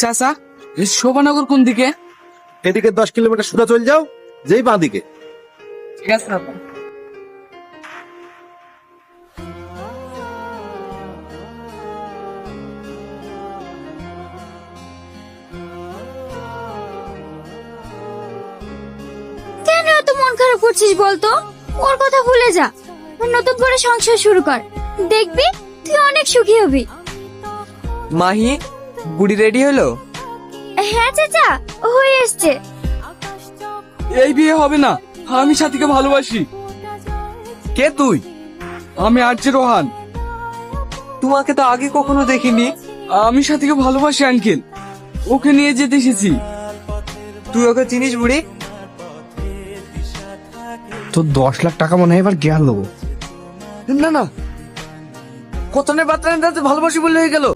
চাচা, শোভানগর কোন দিকে? এদিকে 10 কিলোমিটার সোজা চলে যাও, যেই বাঁ দিকে। ঠিক আছে চাচা। কেন এত মন খারাপ করছিস বলতো? ওর কথা ভুলে যা, নতুন করে সংসার শুরু কর, দেখবি তুই অনেক সুখী হবি। মাহি, বুড়ি রেডি হলো? হ্যাঁ চাচা, হয়ে এসছে। এই বিয়ে হবে না, আমি সাথীকে ভালোবাসি। কে তুই? আমি আরজে রোহান। তোমাকে তো আগে কখনো দেখিনি। আমি সাথীকে ভালোবাসি আঙ্কেল, ওকে নিয়ে যেতে এসেছি। তুই ওকে চিনিস বুড়ি? তো 10 লাখ টাকা মনে হয় এবার গেল। না না, কত নেই বার্তা ভালোবাসি বলে হয়ে গেল।